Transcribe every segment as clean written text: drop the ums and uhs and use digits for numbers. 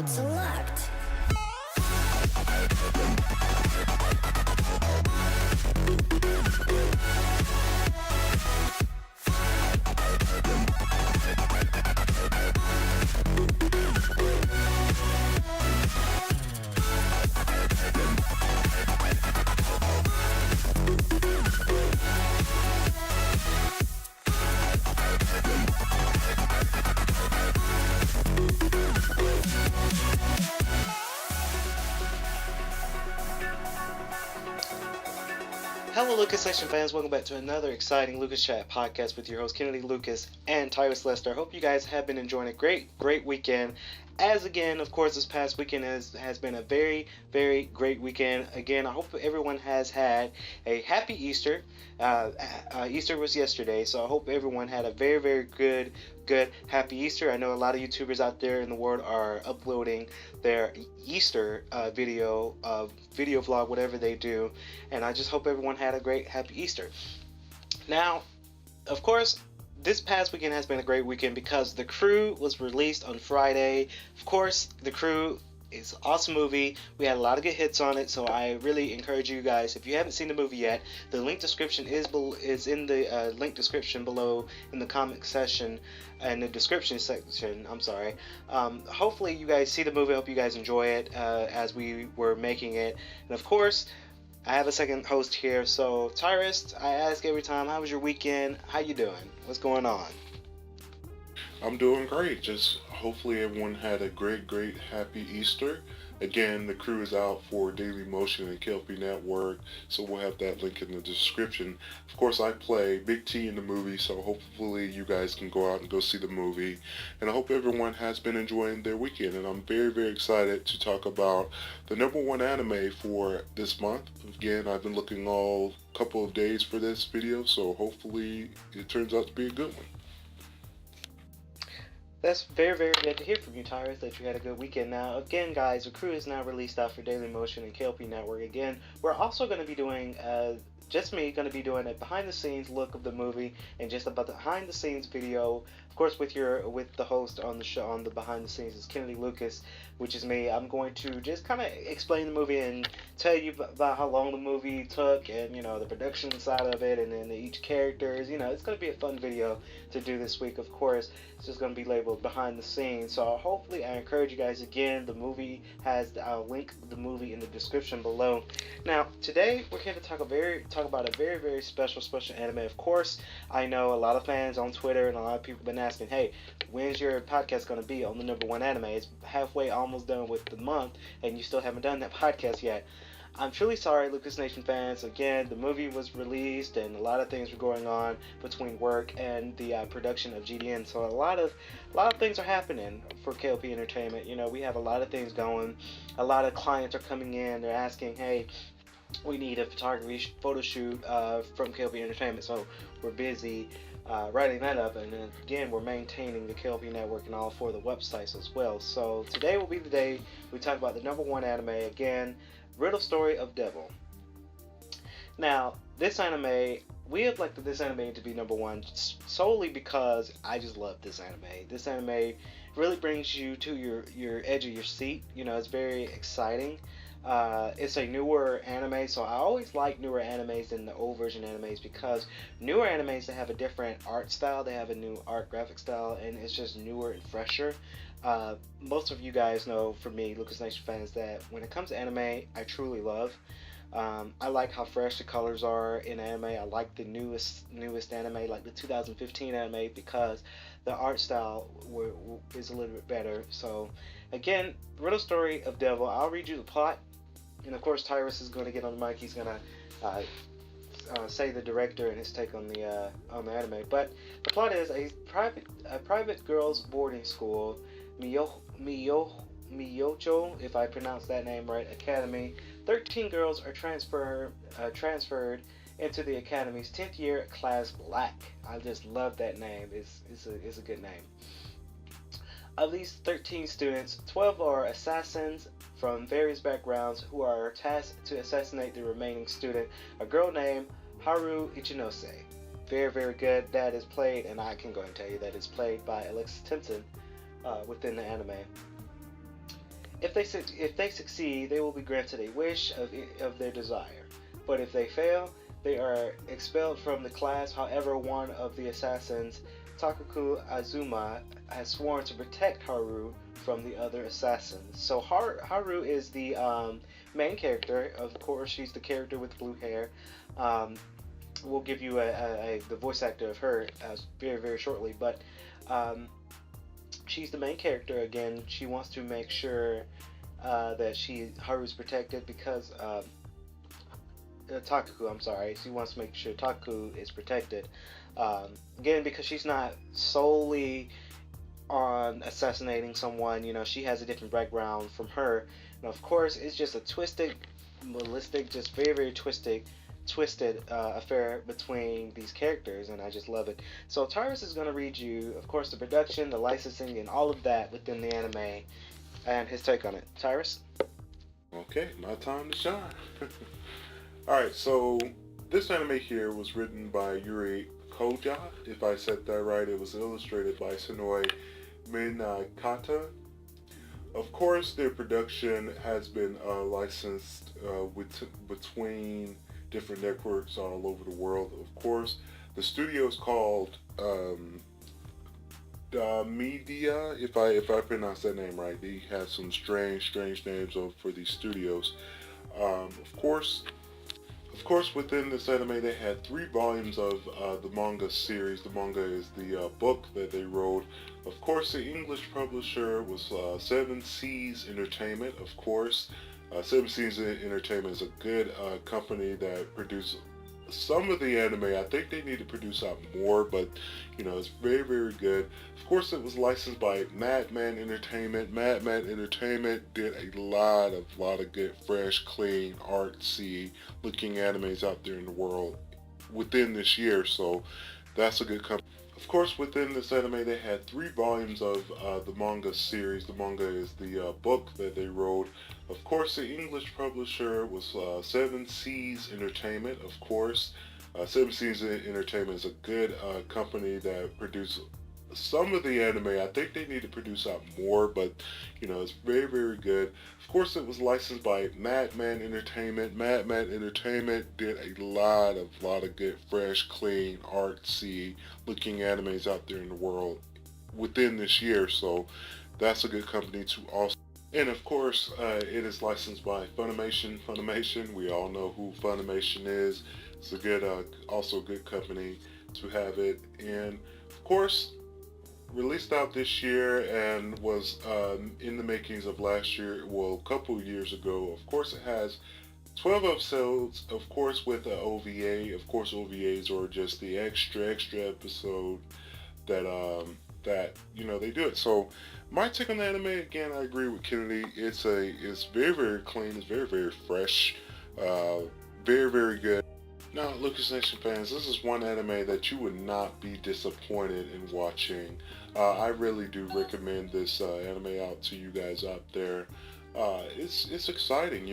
Select. Hello, Lucas Section fans. Welcome back to another exciting Lucas Chat podcast with your host Kennedy Lucas and Tairus Lester. Hope you guys have been enjoying a great weekend. As again, of course, this past weekend has been a very great weekend. Again, I hope everyone has had a happy Easter. Easter was yesterday, so I hope everyone had a very good happy Easter. I know a lot of YouTubers out there in the world are uploading their Easter video vlog, whatever they do, and I just hope everyone had a great happy Easter. Now, of course, this past weekend has been a great weekend because The Crew was released on Friday. Of course, The Crew is an awesome movie. We had a lot of good hits on it, so I really encourage you guys, if you haven't seen the movie yet, the link description is in the link description below in the comment section and the description section. I'm sorry. Hopefully you guys see the movie. I hope you guys enjoy it as we were making it. And of course, I have a second host here. So Tairus, I ask every time, how was your weekend? How you doing? What's going on? I'm doing great. Just hopefully everyone had a great happy Easter. Again, The Crew is out for Daily Motion and K.L.P Network, so we'll have that link in the description. Of course, I play Big T in the movie, so hopefully you guys can go out and go see the movie. And I hope everyone has been enjoying their weekend, and I'm very excited to talk about the #1 anime for this month. Again, I've been looking all couple of days for this video, so hopefully it turns out to be a good one. That's very good to hear from you, Tairus, that you had a good weekend. Now, again, guys, The Crew is now released out for Daily Motion and K.L.P Network. Again, we're also going to be doing, just me, going to be doing a behind-the-scenes look of the movie and just about the behind-the-scenes video. Of course, with the host on the show, on the behind-the-scenes is Kennedy Lucas, which is me. I'm going to just kind of explain the movie and tell you about how long the movie took and, you know, the production side of it and then each characters. You know, it's going to be a fun video to do this week, of course. It's just going to be labeled behind the scenes. So hopefully I encourage you guys, again, the movie has, I'll link the movie in the description below. Now, today we're here to talk about a very special anime. Of course, I know a lot of fans on Twitter and a lot of people have been asking, hey, when's your podcast going to be on the #1 anime? It's halfway almost done with the month and you still haven't done that podcast yet. I'm truly sorry, Lucas Nation fans. Again, the movie was released and a lot of things were going on between work and the production of GDN. So a lot of things are happening for K.L.P Entertainment. You know, we have a lot of things going. A lot of clients are coming in. They're asking, hey, we need a photography photo shoot from K.L.P Entertainment. So we're busy writing that up, and then again we're maintaining the K.L.P network and all four of the websites as well. So today will be the day we talk about the #1 anime again, Riddle Story of Devil. Now, this anime, we have elected this anime to be #1 solely because I just love this anime. This anime really brings you to your edge of your seat. You know, it's very exciting. It's a newer anime, so I always like newer animes than the old version animes because newer animes, they have a different art style, they have a new art graphic style, and it's just newer and fresher. Most of you guys know, for me, Lucas Nation fans, that when it comes to anime, I truly love. I like how fresh the colors are in anime. I like the newest anime, like the 2015 anime, because the art style is a little bit better. So, again, Riddle Story of Devil. I'll read you the plot, and of course, Tairus is going to get on the mic. He's going to say the director and his take on the anime. But the plot is a private girls' boarding school, Miyocho, if I pronounce that name right, academy. 13 girls are transferred into the academy's 10th year class Black. I just love that name. It's a good name. Of these 13 students, 12 are assassins from various backgrounds who are tasked to assassinate the remaining student, a girl named Haru Ichinose. Very, very good. That is played, and I can go and tell you that is played by Alexis Simpson within the anime. If they succeed, they will be granted a wish of their desire. But if they fail, they are expelled from the class. However, one of the assassins, Takaku Azuma, has sworn to protect Haru from the other assassins. So Haru is the main character. Of course, she's the character with blue hair. We'll give you the voice actor of her very, very shortly. But she's the main character. Again, she wants to make sure that Haru's protected because Takaku, I'm sorry, she wants to make sure Takaku is protected. Again, because she's not solely on assassinating someone, she has a different background from her. And of course, it's just a twisted, ballistic, just very, very twisted affair between these characters, and I just love it. So Tairus is going to read you, of course, the production, the licensing, and all of that within the anime, and his take on it. Tairus? Okay, my time to shine. Alright, so this anime here was written by Yuri Koja. If I said that right, it was illustrated by Sonoe Minakata. Of course, their production has been licensed between different networks all over the world. Of course, the studio is called Media. If I pronounce that name right, they have some strange names for these studios. Of course, within this anime, they had 3 volumes of the manga series. The manga is the book that they wrote. Of course, the English publisher was 7 Seas Entertainment. Of course, 7 Seas Entertainment is a good company that produces some of the anime. I think they need to produce out more, but it's very, very good. Of course, it was licensed by Madman Entertainment. Madman Entertainment did a lot of good, fresh, clean, artsy looking animes out there in the world within this year, so that's a good company. Of course, within this anime, they had 3 volumes of the manga series. The manga is the book that they wrote. Of course, the English publisher was 7 Seas Entertainment. Of course, 7 Seas Entertainment is a good company that produces some of the anime. I think they need to produce out more, but it's very, very good. Of course, it was licensed by Madman Entertainment. Madman Entertainment did a lot of good, fresh, clean, artsy looking animes out there in the world within this year, so that's a good company to also. And of course, it is licensed by Funimation. Funimation, we all know who Funimation is. It's a good, also a good company to have it. And of course, released out this year and was in the makings of last year, well, a couple of years ago. Of course, it has 12 episodes, of course, with the OVA. Of course, OVAs are just the extra episode that they do it. So my take on the anime, again, I agree with Kennedy. It's very, very clean. It's very, very fresh. Very, very good. Now, Lucas Nation fans, this is one anime that you would not be disappointed in watching. I really do recommend this anime out to you guys out there. It's exciting,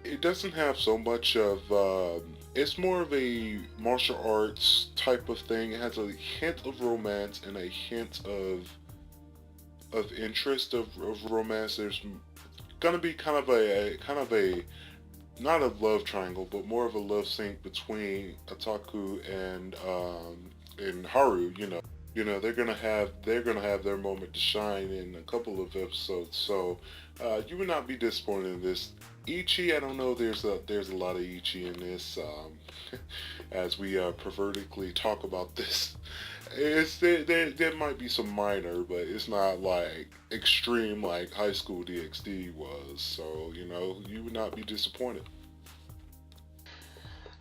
it doesn't have so much of, it's more of a martial arts type of thing. It has a hint of romance and a hint of interest of romance. There's gonna be kind of a not a love triangle, but more of a love sync between Ataku and Haru. they're gonna have their moment to shine in a couple of episodes. So you would not be disappointed in this. Ichi, I don't know. There's a lot of Ichi in this. As we pervertically talk about this, there might be some minor, but it's not like extreme like High School DxD was. So you would not be disappointed.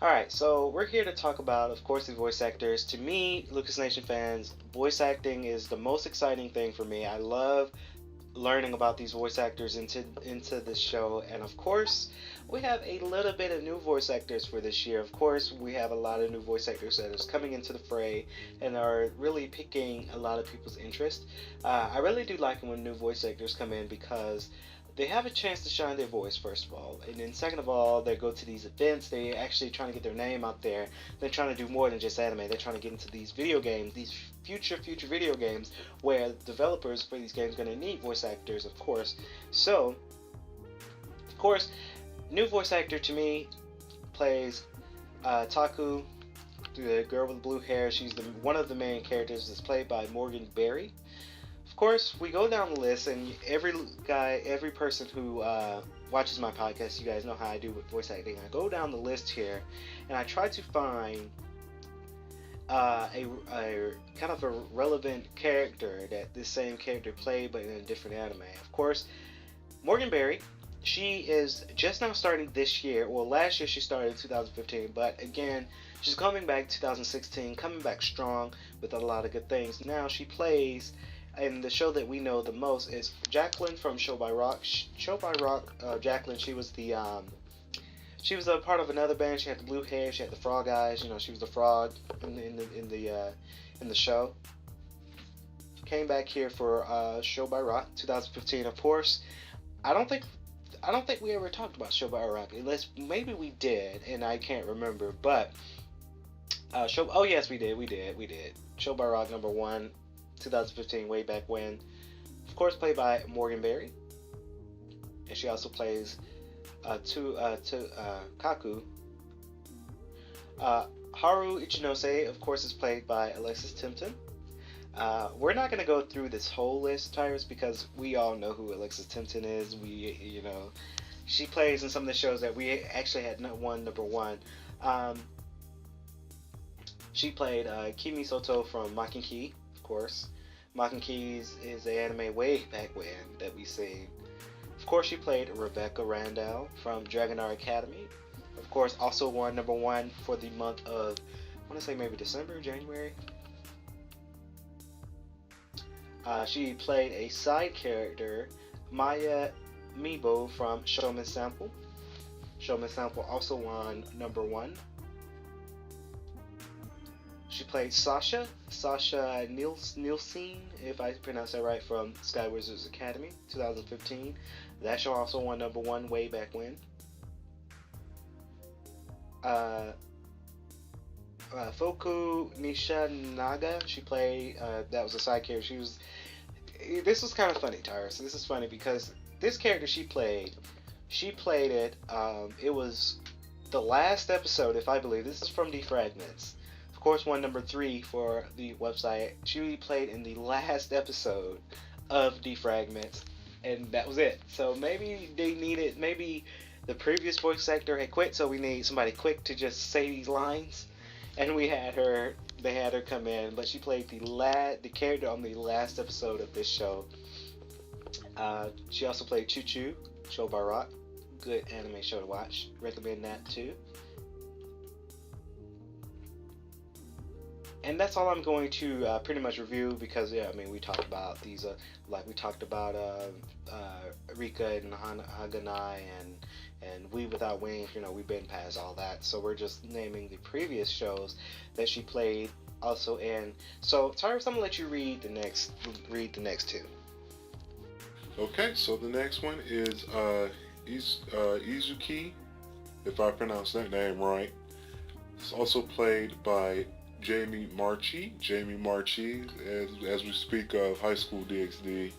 Alright, so we're here to talk about, of course, the voice actors. To me, Lucas Nation fans, voice acting is the most exciting thing for me. I love learning about these voice actors into this show, and of course we have a little bit of new voice actors for this year. Of course, we have a lot of new voice actors that is coming into the fray and are really piquing a lot of people's interest. I really do like when new voice actors come in because they have a chance to shine their voice, first of all, and then second of all, they go to these events. They actually trying to get their name out there. They're trying to do more than just anime. They're trying to get into these video games, these future video games, where developers for these games are going to need voice actors, of course. So, of course, new voice actor to me plays Taku, the girl with blue hair. She's one of the main characters. Is played by Morgan Berry. Of course, we go down the list, and every person who watches my podcast, you guys know how I do with voice acting. I go down the list here, and I try to find a kind of a relevant character that this same character played, but in a different anime. Of course, Morgan Berry, she is just now starting this year. Well, last year she started in 2015, but again, she's coming back 2016, coming back strong with a lot of good things. Now she plays. And the show that we know the most is Jacqueline from Show by Rock. Jacqueline, she was a part of another band. She had the blue hair. She had the frog eyes. She was the frog in the show. Came back here for Show by Rock 2015. Of course, I don't think we ever talked about Show by Rock. Unless maybe we did, and I can't remember. But oh yes, we did. Show by Rock #1. 2015, way back when. Of course, played by Morgan Berry, and she also plays Kaku. Haru Ichinose, of course, is played by Alexis Tipton. We're not going to go through this whole list, Tairus, because we all know who Alexis Tipton is. She plays in some of the shows that we actually had #1. She played Kimi Soto from Makinki. Course, Makinki is an anime way back when that we seen. Of course, she played Rebecca Randall from Dragon Art Academy. Of course, also won #1 for the month of, I want to say maybe December, January. She played a side character, Maya Mibo from Showman Sample. Showman Sample also won #1. She played Sasha Nielsen, if I pronounce that right, from Sky Wizards Academy, 2015. That show also won #1 way back when. Foku Nishinaga, she played, that was a side character. This was kind of funny, Tairus. This is funny because this character she played it, it was the last episode, if I believe. This is from Defragments. Of course, won #3 for the website. She played in the last episode of Defragments, and that was it. So maybe maybe the previous voice actor had quit, so we need somebody quick to just say these lines, and they had her come in, but she played the character on the last episode of this show. She also played Choo Choo, Show by Rock. Good anime show to watch. Recommend that too. And that's all I'm going to pretty much review because we talked about these like we talked about Rika and Haganai and We Without Wings. We've been past all that, so we're just naming the previous shows that she played also in. So Tairus, I'm gonna let you read the next two. Okay, so the next one is Izuki, if I pronounce that name right. It's also played by Jamie Marchi, as we speak of High School DxD,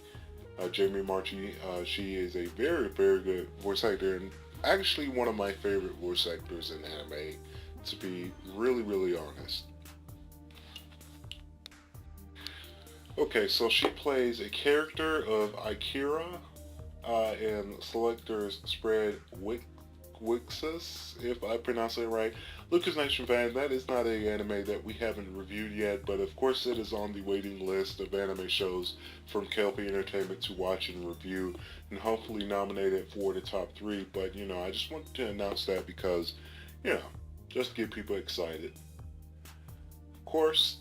Jamie Marchi, she is a very, very good voice actor, and actually one of my favorite voice actors in anime, to be really, really honest. Okay, so she plays a character of Akira in Selector's Spread Wixus, if I pronounce it right. Lucas Nation fan, that is not an anime that we haven't reviewed yet, but of course it is on the waiting list of anime shows from K.L.P Entertainment to watch and review, and hopefully nominate it for the top three. But I just wanted to announce that because, you know, just to get people excited. Of course,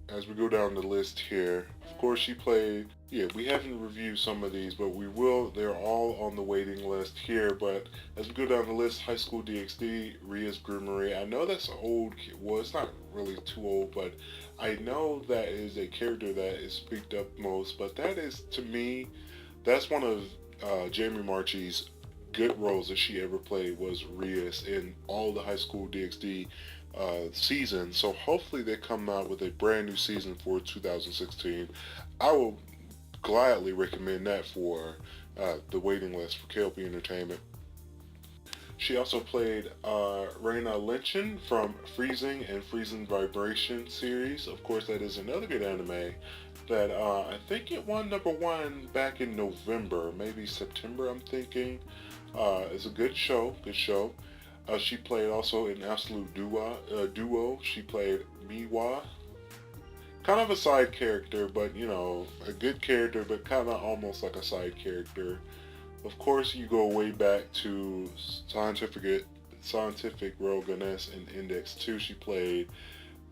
as we go down the list here, of course she played, yeah, we haven't reviewed some of these, but we will. They're all on the waiting list here. But as we go down the list, High School DxD, Ria's Groomery. I know that's old, well, it's not really too old, but I know that is a character that is picked up most, but that is, to me, that's one of Jamie Marchi's good roles that she ever played was Rias in all the High School DxD season. So hopefully they come out with a brand new season for 2016. I will gladly recommend that for the waiting list for K.L.P Entertainment. She also played Reina Lynchen from Freezing and Freezing Vibration series. Of course, that is another good anime that I think it won number one back in November, maybe September, I'm thinking. It's a good show, she played also in Absolute Duo. She played Miwa. Kind of a side character, but a good character, but kind of almost like a side character. Of course, you go way back to Scientific Roganess and Index 2. She played.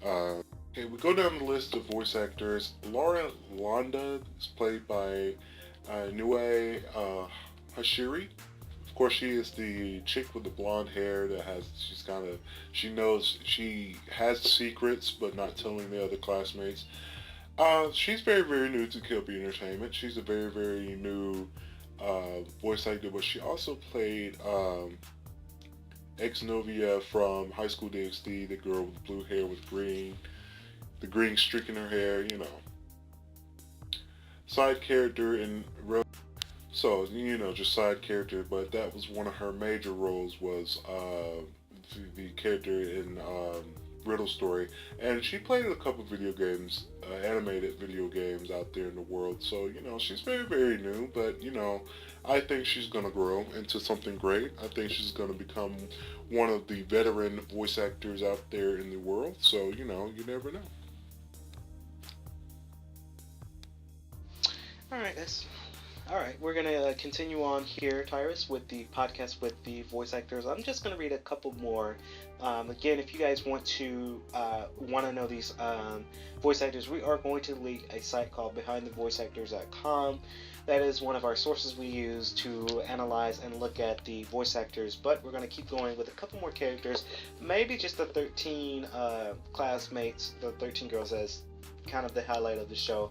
Okay, we go down the list of voice actors. Laura Londa is played by Nue Hashiri. Of course, she is the chick with the blonde hair that she knows she has secrets, but not telling the other classmates. She's very, very new to K.L.P Entertainment. She's a very, very new voice actor, but she also played Exnovia from High School DxD, the girl with blue hair with the green streak in her hair, Side character in So, just side character, but that was one of her major roles was the character in Riddle Story. And she played a couple video games, animated video games out there in the world. So, she's very, very new, but, I think she's going to grow into something great. I think she's going to become one of the veteran voice actors out there in the world. So, you never know. Alright, we're going to continue on here, Tairus, with the podcast with the voice actors. I'm just going to read a couple more. Again, if you guys want to know these voice actors, we are going to link a site called BehindTheVoiceActors.com. That is one of our sources we use to analyze and look at the voice actors, but we're going to keep going with a couple more characters, maybe just the 13 classmates, the 13 girls as kind of the highlight of the show.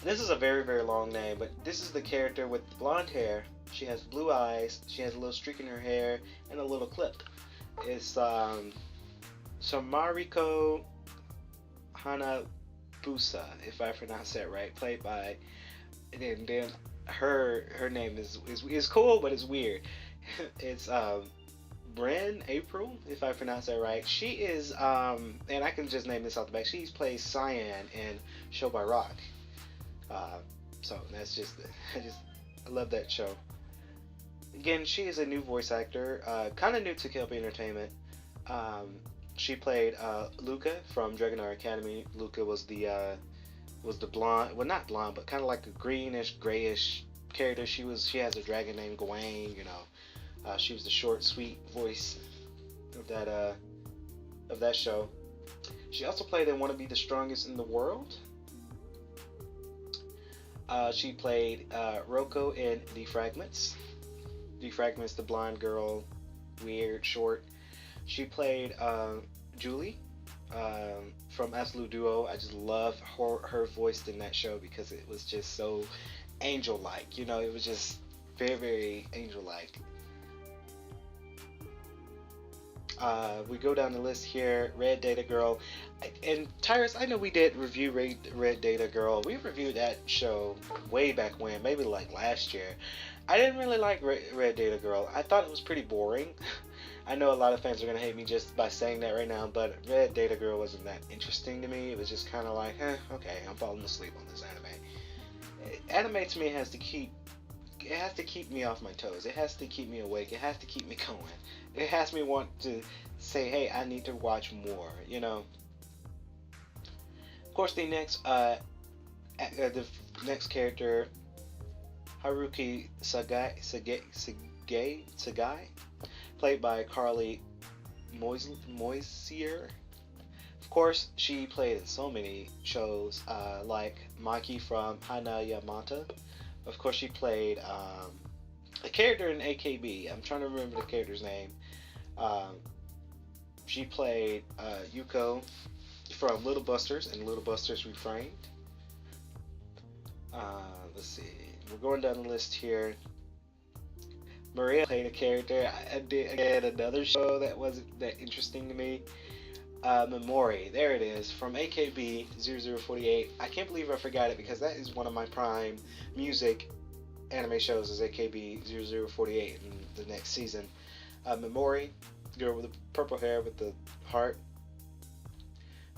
This is a very, very long name, but this is the character with blonde hair. She has blue eyes, she has a little streak in her hair, and a little clip. It's Samariko Hanabusa, if I pronounce that right, played by, and then her name is cool, but it's weird. It's Bryn April, if I pronounce that right. She is, and I can just name this off the back, she plays Cyan in Show by Rock. So that's just, I love that show. Again, she is a new voice actor, kind of new to K.L.P Entertainment. She played Luca from Dragonair Academy. Luca was the blonde, well, not blonde, but kind of like a greenish, grayish character. She has a dragon named Gawain. She was the short, sweet voice of that show. She also played in Wanna Be the Strongest in the World. She played Roko in The Fragments. The Fragments, the blonde girl, weird, short. She played Julie from Absolute Duo. I just love her voice in that show because it was just so angel-like. It was just very, very angel-like. We go down the list here. Red Data Girl. And Tairus, I know we did review Red Data Girl. We reviewed that show way back when, maybe like last year. I didn't really like Red Data Girl. I thought it was pretty boring. I know a lot of fans are gonna hate me just by saying that right now, but Red Data Girl wasn't that interesting to me. It was just kind of like, okay, I'm falling asleep on this anime. Anime to me has to keep me off my toes. It has to keep me awake. It has to keep me going. It has me want to say, hey, I need to watch more. You know. Of course, the next character, Haruki Sagai, played by Carly Moisier. Of course, she played in so many shows, like Maki from Hana Yamata. Of course, she played a character in AKB. I'm trying to remember the character's name. Um, she played Yuko from Little Busters and Little Busters Reframed. Let's see. We're going down the list here. Maria played a character. I did again another show that wasn't that interesting to me. Memori, there it is, from AKB 0048. I can't believe I forgot it because that is one of my prime music anime shows is AKB 0048 in the next season. Memori, girl with the purple hair with the heart.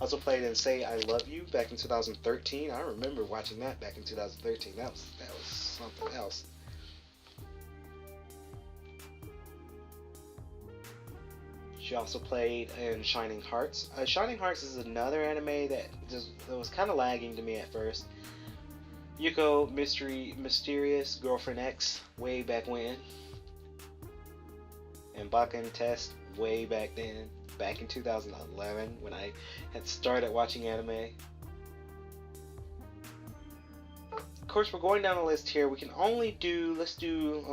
Also played in Say I Love You back in 2013. I remember watching that back in 2013. That was something else. She also played in Shining Hearts. Shining Hearts is another anime that was kind of lagging to me at first. Yuko Mysterious Girlfriend X way back when. And Bakken Test way back then. Back in 2011 when I had started watching anime. Of course, we're going down the list here. We can only do, let's do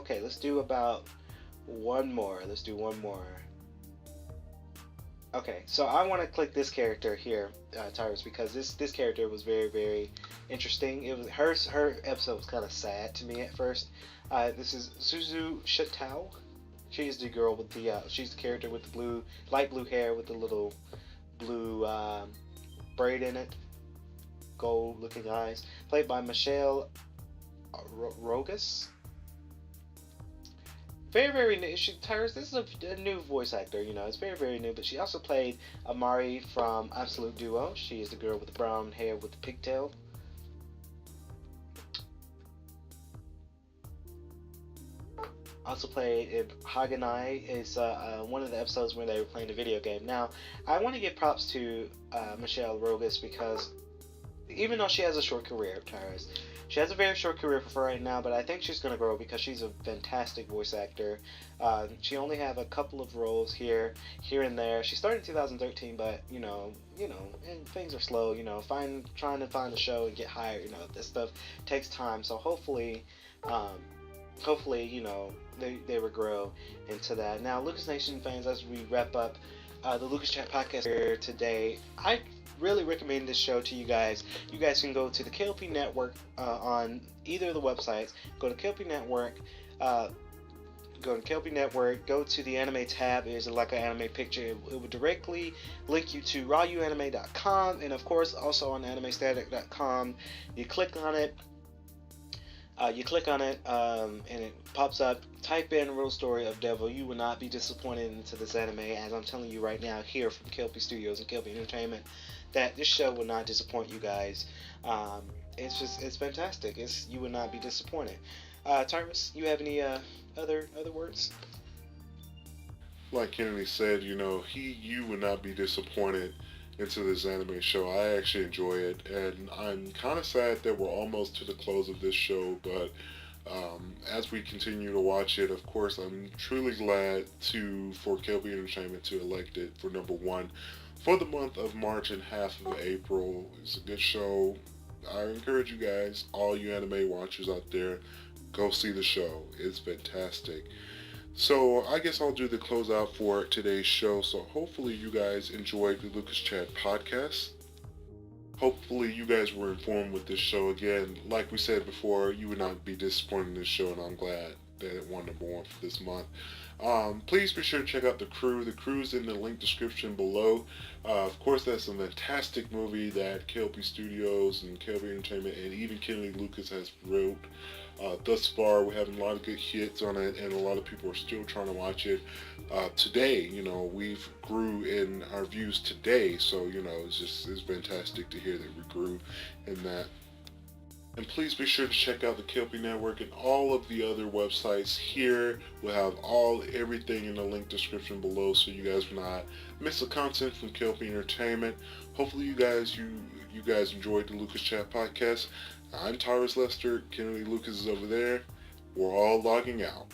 about one more. Let's do one more. Okay, so I want to click this character here, Tairus, because this character was very, very interesting. It was her episode was kind of sad to me at first. This is Suzu Shatao. She's the girl with the she's the character with the light blue hair with the little blue braid in it, gold-looking eyes. Played by Michelle Rogas. Very, very new. Tairus, this is a new voice actor, you know, it's very, very new, but she also played Amari from Absolute Duo. She is the girl with the brown hair with the pigtail. Also played in Haganai. Is one of the episodes where they were playing the video game. Now, I want to give props to Michelle Rogas because even though she has a short career, Tairus, she has a very short career for right now, but I think she's going to grow because she's a fantastic voice actor. She only have a couple of roles here and there. She started in 2013, but you know, and things are slow. You know, trying to find a show and get hired. You know, this stuff takes time. So hopefully, you know, they will grow into that. Now, Lucas Nation fans, as we wrap up the Lucas Chat podcast here today, I really recommend this show to you guys. You guys can go to the K.L.P network on either of the websites. Go to K.L.P network. Go to K.L.P network. Go to the anime tab. There's like an anime picture. It will directly link you to rawuanime.com and of course also on animestatic.com. You click on it. And it pops up. Type in Real Story of Devil. You will not be disappointed into this anime, as I'm telling you right now here from K.L.P Studios and K.L.P Entertainment, that this show will not disappoint you guys. It's fantastic. You will not be disappointed. Tairus, you have any other words? Like Kennedy said, you know, you would not be disappointed into this anime show. I actually enjoy it, and I'm kind of sad that we're almost to the close of this show, but as we continue to watch it, of course, I'm truly glad for K.L.P Entertainment to elect it for number one for the month of March and half of April. It's a good show. I encourage you guys, all you anime watchers out there, go see the show. It's fantastic. So I guess I'll do the closeout for today's show. So hopefully you guys enjoyed the Lucas Chat podcast. Hopefully you guys were informed with this show. Again, like we said before, you would not be disappointed in this show, and I'm glad. that won number one for this month. Please be sure to check out The Crew. The Crew's in the link description below. Of course, that's a fantastic movie that K.L.P Studios and K.L.P Entertainment and even Kennedy Lucas has wrote. Thus far, we're having a lot of good hits on it, and a lot of people are still trying to watch it. Today, we've grew in our views today, so it's fantastic to hear that we grew in that. And please be sure to check out the K.L.P Network and all of the other websites here. We'll have everything in the link description below, so you guys will not miss the content from K.L.P Entertainment. Hopefully, you guys enjoyed the Lucas Chat podcast. I'm Tairus Lester. Kennedy Lucas is over there. We're all logging out.